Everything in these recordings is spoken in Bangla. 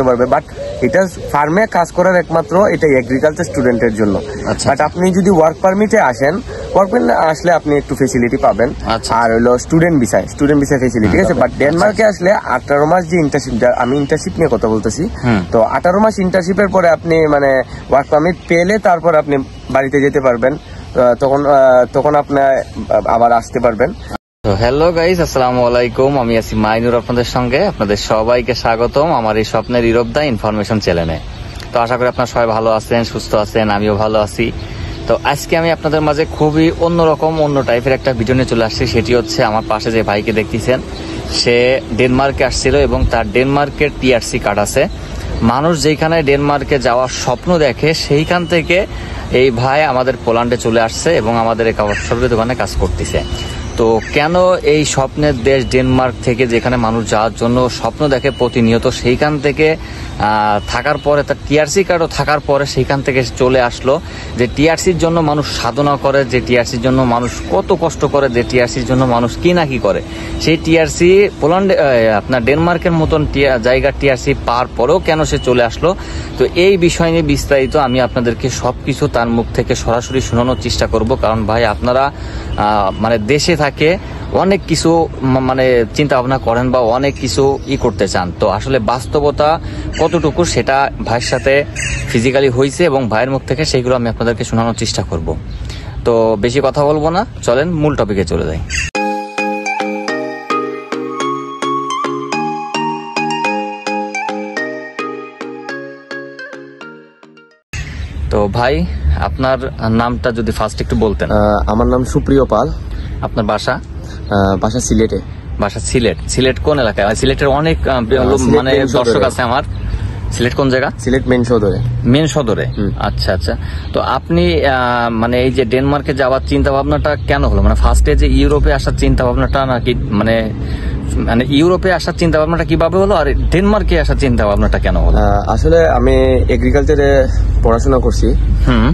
পারবে, বাট এটা ফার্মে কাজ করার একমাত্র এটা এগ্রিকালচার স্টুডেন্টের জন্য। বাট আপনি যদি ওয়ার্ক পারমিটে আসেন, ওয়ার্ক পারমিটে আসলে আপনি একটু ফেসিলিটি পাবেন, আর হলো স্টুডেন্ট ভিসায় ফেসিলিটি, ঠিক আছে। বাট ডেনমার্কে আসলে 18 মাস যে ইন্টার্নশিপ, আমি ইন্টার্নশিপ নিয়ে কথা বলতেছি, তো 18 মাস ইন্টার্নশিপের পরে আপনি মানে ওয়ার্ক পারমিট পেলে তারপর আপনি বাড়িতে যেতে পারবেন, তখন আপনি আবার আসতে পারবেন। তো হ্যালো গাইস, আসসালামু আলাইকুম। আমি আছি মাইনুর আপনাদের সঙ্গে। আপনাদের সবাইকে স্বাগতম আমার এই স্বপ্নের ইউরোপ দা ইনফরমেশন চ্যানেলে। তো আশা করি আপনারা সবাই ভালো আছেন, সুস্থ আছেন, আমিও ভালো আছি। তো আজকে আমি আপনাদের মাঝে খুবই অন্যরকম অন্য টাইপের একটা ভিডিও নিয়ে চলে আসছি। সেটি হচ্ছে আমার পাশে যে ভাইকে দেখতেছেন, সে ডেনমার্কে আসছিল এবং তার ডেনমার্কের টিআরসি কার্ড আছে। মানুষ যেখানে ডেনমার্কে যাওয়ার স্বপ্ন দেখে সেইখান থেকে এই ভাই আমাদের পোল্যান্ডে চলে আসছে এবং আমাদের এই কাপড়ের দোকানে কাজ করতেছে। তো কেন এই স্বপ্নের দেশ ডেনমার্ক থেকে, যেখানে মানুষ যাওয়ার জন্য স্বপ্ন দেখে প্রতিনিয়ত, সেইখান থেকে থাকার পরে তার টিআরসি কার্ডও থাকার পরে সেইখান থেকে চলে আসলো, যে টিআরসির জন্য মানুষ সাধনা করে, যে টিআরসির জন্য মানুষ কত কষ্ট করে, যে টিআরসির জন্য মানুষ কি না কি করে, সেই টিআরসি পোল্যান্ডে আপনার ডেনমার্কের মতন জায়গার টিআরসি পাওয়ার পরেও কেন সে চলে আসলো। তো এই বিষয় নিয়ে বিস্তারিত আমি আপনাদেরকে সবকিছু তার মুখ থেকে সরাসরি শোনানোর চেষ্টা করব। কারণ ভাই আপনারা মানে দেশে থাকে অনেক কিছু মানে চিন্তা ভাবনা করেন বা অনেক কিছু করতে চান, তো আসলে বাস্তবতা কতটুকু সেটা ভাইয়ের সাথে ফিজিক্যালি হয়েছে এবং ভাইয়ের মুখ থেকে সেইগুলো আমি আপনাদেরকে শোনানোর চেষ্টা করব। তো বেশি কথা বলবো না, চলেন মূল টপিকে চলে যাই। তো ভাই আপনার নামটা যদি ফার্স্ট একটু বলতেন। আমার নাম সুপ্রিয় পাল। আপনার বাসা? বাসা সিলেটে। বাসা সিলেট। সিলেট কোন এলাকায়? সিলেটের অনেক মানে দর্শক আছে আমার। সিলেট কোন জায়গা? সিলেট মেন সদরে। মেন সদরে, আচ্ছা আচ্ছা। তো আপনি মানে এই যে ডেনমার্কে যাওয়ার চিন্তা ভাবনাটা কেন হলো? মানে ফার্স্টে যে ইউরোপে আসার চিন্তা ভাবনাটা নাকি মানে মানে ইউরোপে আসার চিন্তা ভাবনাটা কিভাবে হলো, আর ডেনমার্কে আসার চিন্তা ভাবনাটা কেন হলো? আসলে আমি এগ্রিকালচারে পড়াশোনা করছি,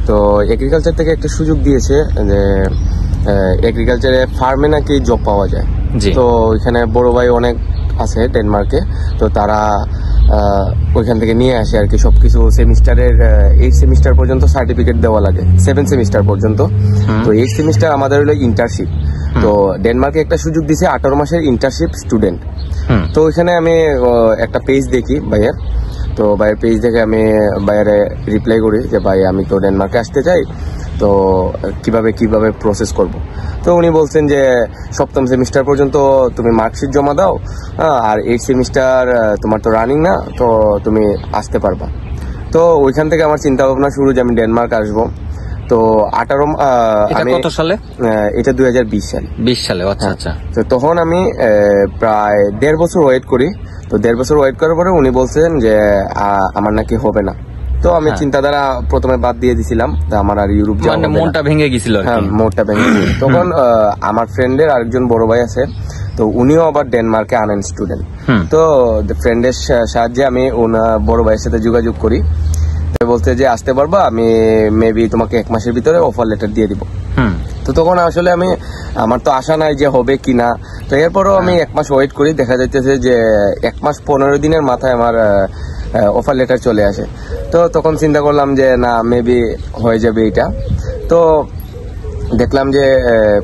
তো এগ্রিকালচার থেকে একটা সুযোগ দিয়েছে যে এগ্রিকালচারে ফার্মে নাকি জব পাওয়া যায়। তো ওইখানে বড় ভাই অনেক আছে ডেনমার্কে, তো তারা ওইখান থেকে নিয়ে আসে আর কি সবকিছু। সেমিস্টারের 8 সেমিস্টার পর্যন্ত সার্টিফিকেট দেওয়া লাগে, 7 সেমিস্টার পর্যন্ত। তো 8 সেমিস্টার আমাদের হলো ইন্টার্নশিপ। তো ডেনমার্কে একটা সুযোগ দিছে 18 মাসের ইন্টার্নশিপ স্টুডেন্ট। তো ওইখানে আমি একটা পেজ দেখি ভাইয়ের, তো ভাইয়ের পেজ দেখে আমি ভাইয়ের রিপ্লাই করি যে ভাই আমি তো ডেনমার্কে আসতে চাই, তো কিভাবে প্রসেস করব। তো উনি বলছেন যে 7ম সেমিস্টার পর্যন্ত তুমি মার্কশিট জমা দাও, আর 8 সেমিস্টার তোমার তো রানিং না, তো তুমি আসতে পারবা। তো ওইখান থেকে আমার চিন্তা ভাবনা শুরু যে আমি ডেনমার্ক আসবো। তো 18 কত সালে? এটা 2020 সালে। 20 সালে, আচ্ছা আচ্ছা। তো তখন আমি প্রায় 1.5 বছর ওয়েট করি। তো 1.5 বছর ওয়েট করার পরে উনি বলছেন যে আমার নাকি হবে না। তো আমি চিন্তাধারা প্রথমে বাদ দিয়ে দিছিলাম, আমার আর ইউরোপ যাওয়া হবে না। মনটা ভেঙে গেছিল। হ্যাঁ, মনটা ভেঙে গেছিল। তখন আমার ফ্রেন্ডের আরেকজন বড় ভাই আছে, তো উনিও আবার ডেনমার্কে আনেন স্টুডেন্ট। তো ফ্রেন্ডের সাহায্যে আমি বড় ভাইয়ের সাথে যোগাযোগ করি, বলতে যে আসতে পারবা, আমি মেবি তোমাকে 1 মাসের ভিতরে অফার লেটার দিয়ে দিব। তো তখন আসলে আমার তো আশা নাই যে হবে কিনা। তো এরপরও আমি 1 মাস ওয়েট করি, দেখা যাইতেছে যে 1 মাস 15 দিনের মাথায় আমার অফার লেটার চলে আসে। তো তখন চিন্তা করলাম যে না, মেবি হয়ে যাবে এটা। তো দেখলাম যে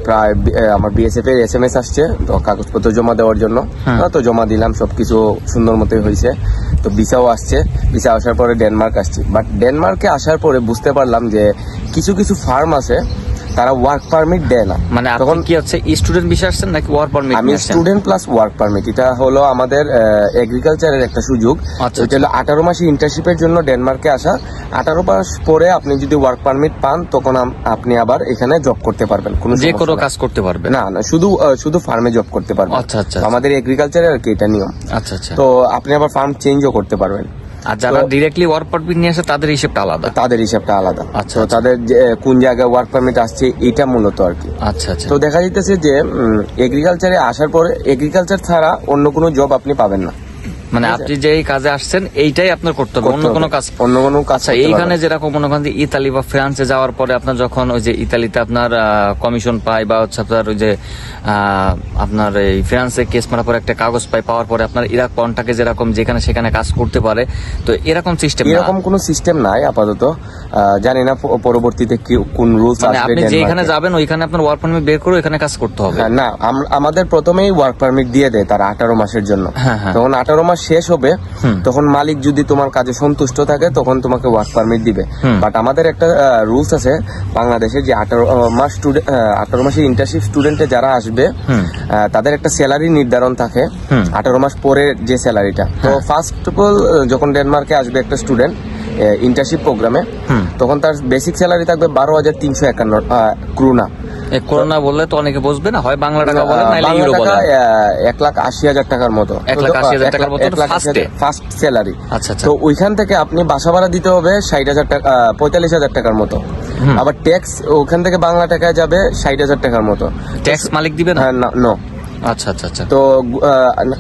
প্রায় আমার বিএসএফ এর SMS আসছে, তো কাগজপত্র জমা দেওয়ার জন্য। তো জমা দিলাম, সবকিছু সুন্দর মতোই হয়েছে। তো ভিসাও আসছে, ভিসা আসার পরে ডেনমার্ক আসছি। বাট ডেনমার্কে আসার পরে বুঝতে পারলাম যে কিছু ফার্ম আছে তারা ওয়ার্ক পারমিট দেয় না। মানে তখন কি হচ্ছে, স্টুডেন্ট ভিসা আসছেন নাকি ওয়ার্ক পারমিট? আমি স্টুডেন্ট প্লাস ওয়ার্ক পারমিট। এটা হলো আমাদের এগ্রিকালচারের একটা সুযোগ। এটা হলো 18 মাসে ইন্টার্নশিপের জন্য ডেনমার্কে আসা। 18 মাস পরে আপনি যদি ওয়ার্ক পারমিট পান, তখন আপনি আবার এখানে জব করতে পারবেন, যে কোনো কাজ করতে পারবেন। না, শুধু ফার্মে জব করতে পারবেন। আচ্ছা আচ্ছা। আমাদের এগ্রিকালচারের আর কি এটা নিয়ম। আচ্ছা আচ্ছা। তো আপনি আবার ফার্ম চেঞ্জও করতে পারবেন। আর যারা ডিরেক্টলি ওয়ার্ক পারমিট নিয়ে আসে তাদের হিসাবটা আলাদা। আচ্ছা, তাদের কোন জায়গায় ওয়ার্ক পারমিট আসছে এটা মূলত আর কি। আচ্ছা আচ্ছা। তো দেখা যাইতেছে যে এগ্রিকালচারে আসার পরে এগ্রিকালচার ছাড়া অন্য কোনো জব আপনি পাবেন না। মানে আপনি যে কাজে আসছেন এইটাই আপনার করতে হবে, অন্য কোনো কাজ আচ্ছা এইখানে যেরকম মনে করেন যে ইতালি বা ফ্রান্সে যাওয়ার পরে আপনার যখন ওই যে ইতালিতে আপনার কমিশন পায় বা হচ্ছে আপনার ওই যে আপনার এই ফ্রান্সে কেস মারার পরে একটা কাগজ পাওয়ার পরে আপনার ইরাক কন্টাকে যেরকম যেখানে সেখানে কাজ করতে পারে, তো এরকম সিস্টেম এরকম কোনো সিস্টেম নাই আপাতত। জানি না পরবর্তীতে কোন রুলস আসবে। আপনি যেখানে যাবেন ওইখানে আপনার ওয়ার্ক পারমিট বের করে ওইখানে কাজ করতে হবে না? আমাদের প্রথমেই ওয়ার্ক পারমিট দিয়ে দেয় তারা 18 মাসের জন্য। তখন 18 মাস শেষ হবে, তখন মালিক যদি তোমার কাজে সন্তুষ্ট থাকে তখন তোমাকে ওয়ার্ক পারমিট দিবে। বাট আমাদের একটা রুলস আছে বাংলাদেশে যে 18 মাসের ইন্টার্নশিপ স্টুডেন্টে যারা আসবে তাদের একটা স্যালারি নির্ধারণ থাকে 18 মাস পরে যে স্যালারিটা। তো ফার্স্ট অফ অল যখন ডেনমার্কে আসবে একটা স্টুডেন্ট ইন্টার্নশিপ প্রোগ্রামে, তখন তার বেসিক স্যালারি থাকবে 12,351 ক্রুনা। করোনা বললে তো অনেকে বুঝবে না, হয় বাংলা টাকা বলে নাইলে ইউরো বলে। 1,80,000 টাকার মতো, 1,80,000 টাকার মতো ফার্স্ট স্যালারি। আচ্ছা, তো ওইখান থেকে আপনি বাসা ভাড়া দিতে হবে 60,000 টাকা, 45,000 টাকার মতো। আবার ট্যাক্স ওখান থেকে বাংলা টাকায় যাবে 60,000 টাকার মতো। ট্যাক্স মালিক দিবে না? নো। আচ্ছা আচ্ছা আচ্ছা। তো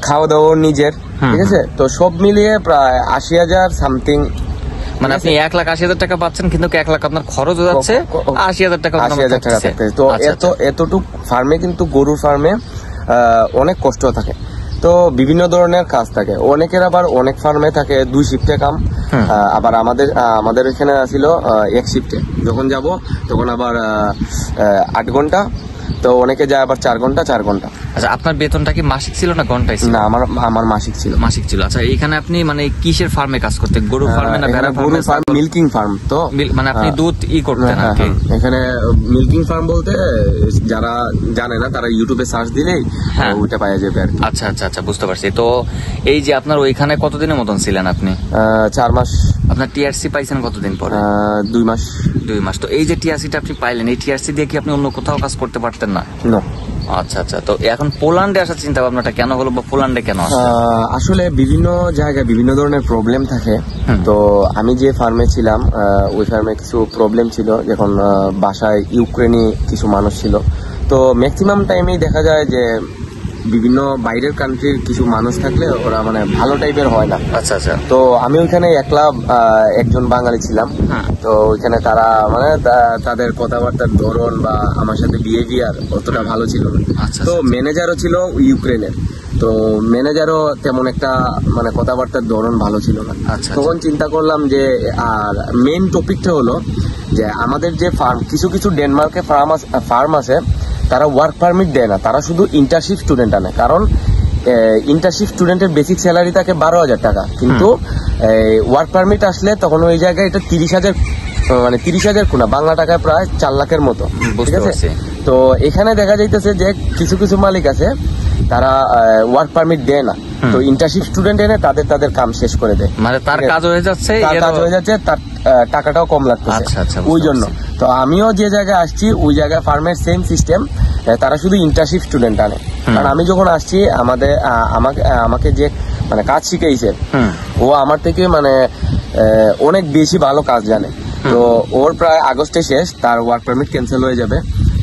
খাওয়া দাওয়া নিজের, ঠিক আছে। তো সব মিলিয়ে প্রায় 80,000 সামথিং। মানে আপনি 1,80,000 টাকা পাচ্ছেন, কিন্তু 1 লাখ আপনার খরচ যাচ্ছে, 80,000 টাকা থাকছে। তো এতটুক ফার্মে, কিন্তু গরুর ফার্মে অনেক কষ্ট থাকে। তো বিভিন্ন ধরনের কাজ থাকে। অনেকের আবার অনেক ফার্মে থাকে 2 শিফটে কাম। আবার আমাদের এখানে ছিল 1 শিফটে। যখন যাব তখন আবার 8 ঘন্টা, তো অনেকে যায় আবার 4 ঘন্টা 4 ঘন্টা। আচ্ছা, আপনার বেতনটা কি মাসিক ছিল না ঘন্টায় ছিল? না, আমার মাসিক ছিল। মাসিক ছিল। আচ্ছা, এইখানে আপনি মানে কিসের ফার্মে কাজ করতে? গরুর ফার্মে না ভেড়া ফার্মে? গরুর ফার্ম, মিল্কিং ফার্ম। তো মানে আপনি দুধ করতেন নাকি? এখানে মিল্কিং ফার্ম বলতে যারা জানে না তারা ইউটিউবে সার্চ দিলেই ওইটা পাওয়া যাবে আর কি। আচ্ছা আচ্ছা আচ্ছা, বুঝতে পারছি। তো এই যে আপনার ওইখানে কতদিনের মতন ছিলেন আপনি? 4 মাস। আপনার টিআরসি পাইছেন কতদিন পরে? 2 মাস। 2 মাস। তো এই যে টিআরসিটা আপনি পাইলেন, এই টিআরসি দিয়ে কি আপনি অন্য কোথাও কাজ করতে পারতেন না? না। আচ্ছা আচ্ছা। তো এখন পোল্যান্ডে আসার চিন্তা ভাবনাটা কেন হলো, বা পোল্যান্ডে কেন আসলেন? আসলে বিভিন্ন জায়গায় বিভিন্ন ধরনের প্রবলেম থাকে। তো আমি যে ফার্মে ছিলাম ওই ফার্মে কিছু প্রবলেম ছিল, যখন বাসায় ইউক্রেনি কিছু মানুষ ছিল। তো ম্যাক্সিমাম টাইমেই দেখা যায় যে বিভিন্ন বাইরের কান্ট্রির কিছু মানুষ থাকলে ওরা মানে ভালো টাইপের হয় না। আচ্ছা আচ্ছা। তো আমি ওইখানে একজন বাঙালি ছিলাম। তো ওইখানে তারা মানে তাদের কথাবার্তার ধরন বা আমার সাথে বিহেভিয়ার অতটা ভালো ছিল না। তো ম্যানেজারও ছিল ইউক্রেনের। তো ম্যানেজারও তেমন একটা মানে কথাবার্তার ধরন ভালো ছিল না। তখন চিন্তা করলাম যে, আর মেইন টপিকটা হলো যে আমাদের যে ফার্ম, কিছু ডেনমার্কে ফার্ম আছে, তারা ওয়ার্ক পারমিট দেয় না, তারা শুধু ইন্টার্নশিপ স্টুডেন্ট আনে। কারণ ইন্টার্নশিপ স্টুডেন্টের বেসিক স্যালারি থাকে 12,000 টাকা, কিন্তু ওয়ার্ক পারমিট আসলে তখন ওই জায়গায় এটা 30,000, মানে 30,000 কোনা বাংলা টাকায় প্রায় 4 লাখের মতো, ঠিক আছে। তো এখানে দেখা যাইতেছে যে কিছু মালিক আছে তারা ওয়ার্ক পারমিট দেয় না, তো ইন্টার্নশিপ স্টুডেন্ট এনে তাদের কাম শেষ করে দেয়। মানে তার কাজ হয়ে যাচ্ছে, তার টাকাটাও কম লাগতেছে। ওই জন্য তো আমিও যে জায়গায় আসছি ওই জায়গায় ফার্মের সেম সিস্টেম, তারা শুধু ইন্টার্নশিপ স্টুডেন্ট আনে। কারণ আমি যখন আসছি আমাকে যে মানে কাজ শিখাইছে ও আমার থেকে মানে অনেক বেশি ভালো কাজ জানে। তো ওর প্রায় আগস্টে শেষ, তার ওয়ার্ক পারমিট ক্যান্সেল হয়ে যাবে,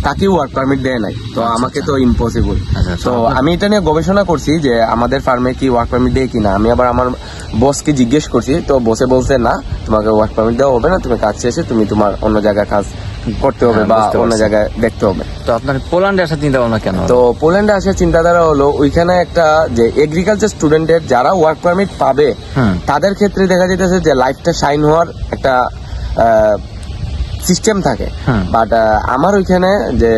তাকে ওয়ার্ক পারমিট দেয় নাই। তো আমাকে তো ইম্পসিবল। তো আমি এটা নিয়ে গবেষণা করছি যে আমাদের ফার্মে কি ওয়ার্ক পারমিট দেয় কিনা। আমি আবার আমার বসকে জিজ্ঞেস করছি, তো বসে বলছে না, তোমাকে ওয়ার্ক পারমিট দেওয়া হবে না, তুমি কাজ শেষে তুমি তোমার অন্য জায়গায় কাজ করতে হবে বা অন্য জায়গায় দেখতে হবে। তো আপনার পোল্যান্ডে আসার চিন্তা ভাবনা কেন? তো পোল্যান্ডে আসার চিন্তাধারা হলো ওইখানে একটা যে এগ্রিকালচার স্টুডেন্টের যারা ওয়ার্ক পারমিট পাবে তাদের ক্ষেত্রে দেখা যেতেছে যে লাইফটা শাইন হওয়ার একটা সিস্টেম থাকে। বাট আমার ওইখানে যে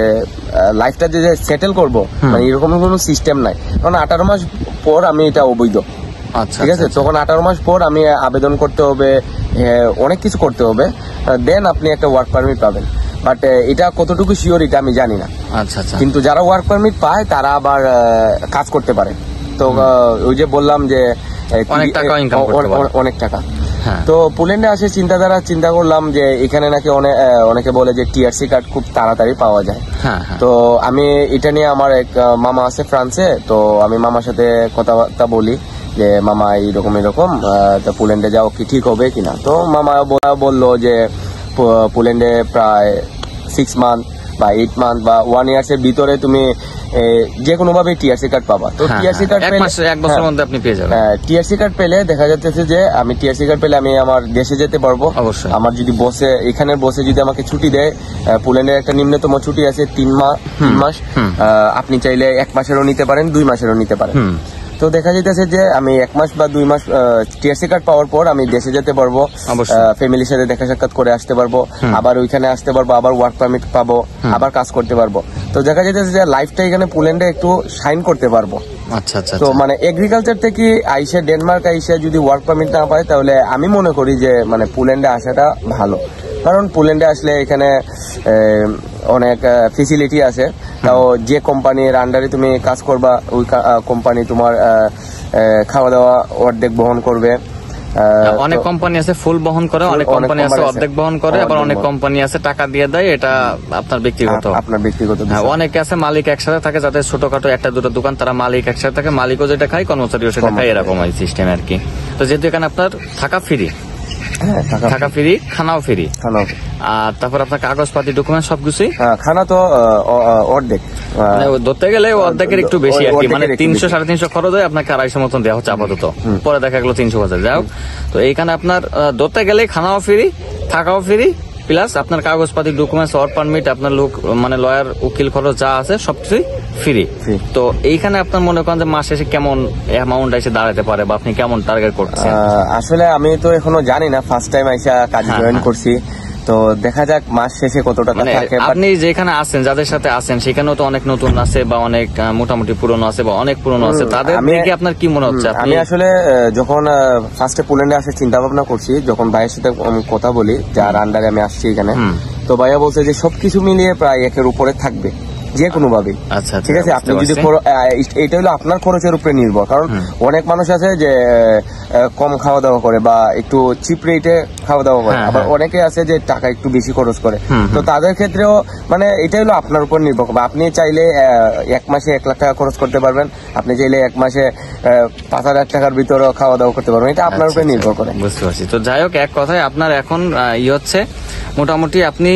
লাইফটা যে সেটেল করবো মানে এরকম কোনো সিস্টেম নাই। কারণ 18 মাস পর আমি এটা অবৈধ, ঠিক আছে। তখন 18 মাস পর আমি আবেদন করতে হবে, অনেক কিছু করতে হবে, দেন আপনি একটা ওয়ার্ক পারমিট পাবেন। বাট এটা কতটুকু শিওর এটা আমি জানি না। আচ্ছা আচ্ছা। কিন্তু যারা ওয়ার্ক পারমিট পায় তারা আবার কাজ করতে পারে। তো ওই যে বললাম যে অনেক টাকা। তো পোল্যান্ডে আসে চিন্তা করলাম যে এখানে নাকি অনেকে বলে যে টিআরসি কার্ড খুব তাড়াতাড়ি পাওয়া যায়। তো আমি এটা নিয়ে, আমার এক মামা আছে ফ্রান্সে, তো আমি মামার সাথে কথাবার্তা বলি যে মামা এরকম তো পোল্যান্ডে যাও কি ঠিক হবে কিনা। তো মামা বললো যে পোল্যান্ডে প্রায় 6 মান্থ বা 8 মান্থ বা 1 ইয়ার্স এর ভিতরে তুমি যে কোনো ভাবে টিআরসি কার্ড পাবা। তো টিআরসি কার্ড পেলে 1 বছরের মধ্যে আপনি পেয়ে যাবেন। টিআরসি কার্ড পেলে দেখা যাচ্ছে যে আমি টিআরসি কার্ড পেলে আমি আমার দেশে যেতে পারবো। অবশ্যই। আমার যদি বসে এখানের বসে যদি আমাকে ছুটি দেয়, পোল্যান্ডের একটা নিম্নতম ছুটি আছে 3 মাস, আপনি চাইলে 1 মাসেরও নিতে পারেন, 2 মাসেরও নিতে পারেন। তো দেখা যাইতেছে যে আমি 1 মাস বা 2 মাস টিআরসি কার্ড পাওয়ার পর আমি দেশে যেতে পারবো, ফ্যামিলির সাথে দেখা সাক্ষাৎ করে আসতে পারবো, আবার ওইখানে আসতে পারবো, আবার ওয়ার্ক পারমিট পাবো, আবার কাজ করতে পারবো। তো দেখা যাইতেছে যে লাইফটা এখানে পোল্যান্ডে একটু শাইন করতে পারবো। আচ্ছা আচ্ছা। তো মানে এগ্রিকালচার থেকে আইসা ডেনমার্ক আইসা যদি ওয়ার্ক পারমিট না পায় তাহলে আমি মনে করি যে মানে পোল্যান্ডে আসাটা ভালো, কারণ পোল্যান্ডে আসলে এখানে অনেক ফেসিলিটি আছে। তাও যে কোম্পানির আন্ডারে তুমি কাজ করবা ওই কোম্পানি তোমার খাওয়া দাওয়া অর্ধেক বহন করবে। অনেক কোম্পানি আছে ফুল বহন করে, অনেক কোম্পানি আছে অর্ধেক বহন করে, আবার অনেক কোম্পানি আছে টাকা দিয়ে দেয়, এটা আপনার ব্যক্তিগত। অনেকে আছে মালিক একসাথে থাকে, যাদের ছোটখাটো একটা দুটো দোকান তারা মালিক একসাথে থাকে, মালিকও যেটা খায় কর্মচারীও সেটা খায়, এরকম সিস্টেম আর কি। তো যেহেতু এখানে আপনার থাকা ফ্রি, থাকা ফ্রি, খানাও ফ্রি, আর তারপর আপনার কাগজপাতি ডকুমেন্ট সবকিছুই। খানা তো অর্ধেক ধরতে গেলে অর্ধেকের একটু বেশি আর কি, মানে 300-350 খরচ হয়, আপনাকে 250 মতন দেওয়া হচ্ছে আপাতত, পরে দেখা গেলো 300 হাজার। যাই হোক, তো এইখানে আপনার ধরতে গেলে খানাও ফ্রি, থাকাও ফ্রি, প্লাস আপনার কাগজপাতি ডকুমেন্টস, ওয়ার্ক পারমিট, আপনার লোক মানে লয়ার উকিল খরচ যা আছে সবকিছুই ফ্রি। তো এইখানে আপনার মনে করেন যে মাস শেষে কেমন অ্যামাউন্ট এসে দাঁড়াতে পারে বা আপনি কেমন টার্গেট করছেন? আসলে আমি তো এখনো জানি না, ফার্স্ট টাইম আইসা কাজ জয়েন করছি, তো দেখা যাক মাস শেষে কত টাকা থাকে। আপনি যেখানে আছেন, যাদের সাথে আছেন, সেখানেও তো অনেক নতুন আছে বা অনেক মোটামুটি পুরনো আছে বা অনেক পুরনো আছে, তাদের থেকে আপনার কি মনে হচ্ছে? আমি আসলে যখন ফার্স্টে পোল্যান্ডে আসার চিন্তা ভাবনা করছি, যখন ভাইয়ের সাথে কথা বলি যার আন্ডারে আমি আসছি এখানে, তো ভাইয়া বলছে যে সবকিছু মিলিয়ে প্রায় 1-এর উপরে থাকবে যে কোনো ভাবে। আচ্ছা, ঠিক আছে, আপনি যদি এটা হলো আপনার খরচের উপরে নির্ভর, কারণ অনেক মানুষ আছে যে কম খাওয়া দাওয়া করে বা একটু চিপ রেটে খাওয়া দাওয়া করে, আবার অনেকে আছে যে টাকা একটু বেশি খরচ করে। তো তাদের ক্ষেত্রেও মানে এটা হলো আপনার উপর নির্ভর করবে। আপনি চাইলে 1 মাসে 1 লাখ টাকা খরচ করতে পারবেন, আপনি চাইলে 1 মাসে 5,000 টাকার ভিতরে খাওয়া দাওয়া করতে পারবেন, এটা আপনার উপরে নির্ভর করে। বুঝতে পারছি। তো যাই হোক, এক কথায় আপনার এখন হচ্ছে মোটামুটি আপনি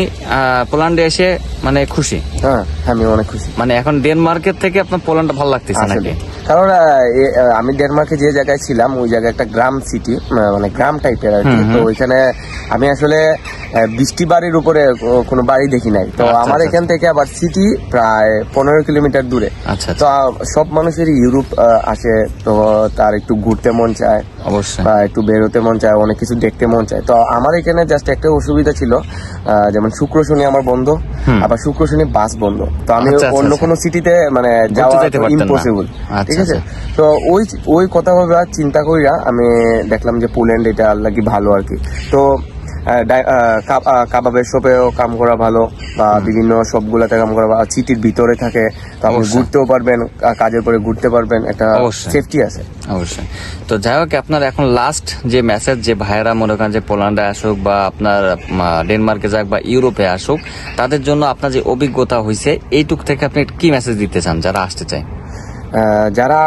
পোল্যান্ডে এসে মানে খুশি? হ্যাঁ, আমি অনেক খুশি। মানে এখন ডেনমার্কের থেকে আপনার পোল্যান্ডটা ভালো লাগতেছে নাকি? কারণ আমি ডেনমার্কে যে জায়গায় ছিলাম ওই জায়গায় একটা গ্রাম সিটি, মানে গ্রাম টাইপের আর কি। তো ওইখানে আমি আসলে বৃষ্টি বাড়ির উপরে কোনো বাড়ি দেখি নাই। তো আমার এখান থেকে আবার সিটি প্রায় 15 কিলোমিটার দূরে। তো সব মানুষেরই ইউরোপ আসে, তো তার একটু ঘুরতে মন চায়, অবশ্যই, বা একটু বেরোতে মন চায়, অনেক কিছু দেখতে মন চায়। তো আমার এখানে জাস্ট একটা অসুবিধা ছিল, যেমন শুক্র শনি আমার বন্ধ, আবার শুক্র শনি বাস বন্ধ। তো আমি অন্য কোনো সিটিতে মানে যাওয়া ইম্পসিবল। ঠিক আছে, তো ওই কথা ভাবে চিন্তা কইরা আমি দেখলাম যে পোল্যান্ড এটা আল্লাহ কি ভালো আর কি। তো কাবাবের শপেও কাম করা ভালো, বা বিভিন্ন শপগুলোতে কাম করা ভালো, সিটির ভিতরে থাকে, তো আপনি ঘুরতেও পারবেন, কাজের পরে ঘুরতে পারবেন, একটা সেফটি আছে। অবশ্যই। তো যাই হোক, আপনার এখন লাস্ট যে মেসেজ, যে ভাইয়েরা মনে করেন যে পোল্যান্ডে আসুক বা আপনার ডেনমার্কে যাক বা ইউরোপে আসুক, তাদের জন্য আপনার যে অভিজ্ঞতা হয়েছে এইটুক থেকে আপনি কি মেসেজ দিতে চান যারা আসতে চায়? যারা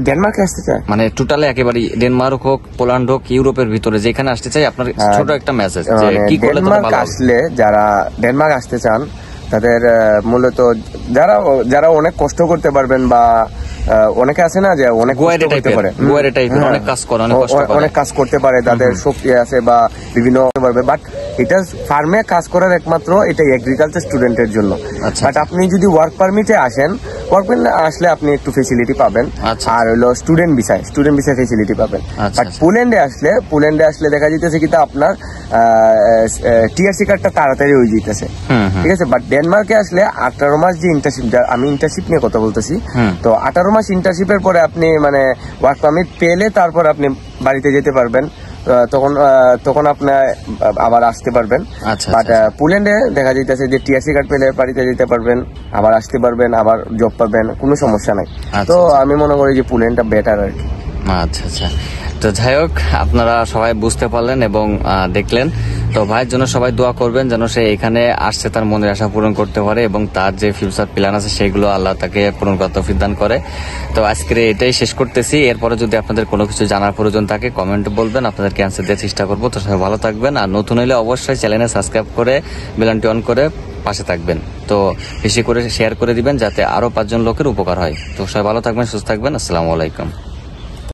ডেনমার্কে আসতে চায়, মানে টোটালি একেবারে ডেনমার্ক হোক, পোল্যান্ড হোক, ইউরোপের ভিতরে যেখানে আসতে চাই, আপনার ছোট একটা মেসেজ যে কি করলে ডেনমার্ক আসলে, যারা ডেনমার্ক আসতে চান তাদের মূলত যারা অনেক কষ্ট করতে পারবেন, বা অনেকে আছে না যে অনেক করতে পারে, অনেক কাজ করতে পারে, তাদের শক্তি আছে বা বিভিন্ন পারবে, বাট এটা ফার্মে কাজ করার একমাত্র এটা এগ্রিকালচার স্টুডেন্টের জন্য। বাট আপনি যদি ওয়ার্ক পারমিটে আসেন, ওয়ার্ক পারমিট আসলে আপনি একটু ফেসিলিটি পাবেন, আর হলো স্টুডেন্ট ভিসায় ফেসিলিটি পাবেন। বাট পোল্যান্ডে আসলে দেখা যেতেছে কিন্তু আপনার টিআরসি কার্ডটা তাড়াতাড়ি হয়ে যেতেছে। ঠিক আছে, বাট ডেনমার্কে আসলে 18 মাস যে ইন্টার্নশিপ, আমি ইন্টার্নশিপ নিয়ে কথা বলতেছি, তো 18 মাস ইন্টার্নশিপের পরে আপনি মানে ওয়ার্ক পারমিট পেলে তারপর আপনি বাড়িতে যেতে পারবেন, তখন আপনি আবার আসতে পারবেন। বাট পোল্যান্ডে দেখা যাইতেছে যে টিআরসি কার্ড পেলে বাড়িতে যেতে পারবেন, আবার আসতে পারবেন, আবার জব পাবেন, কোনো সমস্যা নাই। তো আমি মনে করি যে পোল্যান্ডটা বেটার আর কি। আচ্ছা আচ্ছা। তো যাই হোক, আপনারা সবাই বুঝতে পারলেন এবং দেখলেন। তো ভাইয়ের জন্য সবাই দোয়া করবেন যেন সে এখানে আসছে তার মনের আশা পূরণ করতে পারে এবং তার যে ফিউচার প্ল্যান আছে সেগুলো আল্লাহ তাকে পূরণ করার তৌফিক দান করে। তো আজকে এটাই শেষ করতেছি। এরপরে যদি আপনাদের কোনো কিছু জানার প্রয়োজন থাকে কমেন্টে বলবেন, আপনাদেরকে অ্যান্সার দেওয়ার চেষ্টা করবো। তো সবাই ভালো থাকবেন, আর নতুন হলে অবশ্যই চ্যানেলে সাবস্ক্রাইব করে বেল আইকনটি অন করে পাশে থাকবেন। তো বেশি করে শেয়ার করে দিবেন যাতে আরো 5 জন লোকের উপকার হয়। তো সবাই ভালো থাকবেন, সুস্থ থাকবেন। আসসালামু আলাইকুম।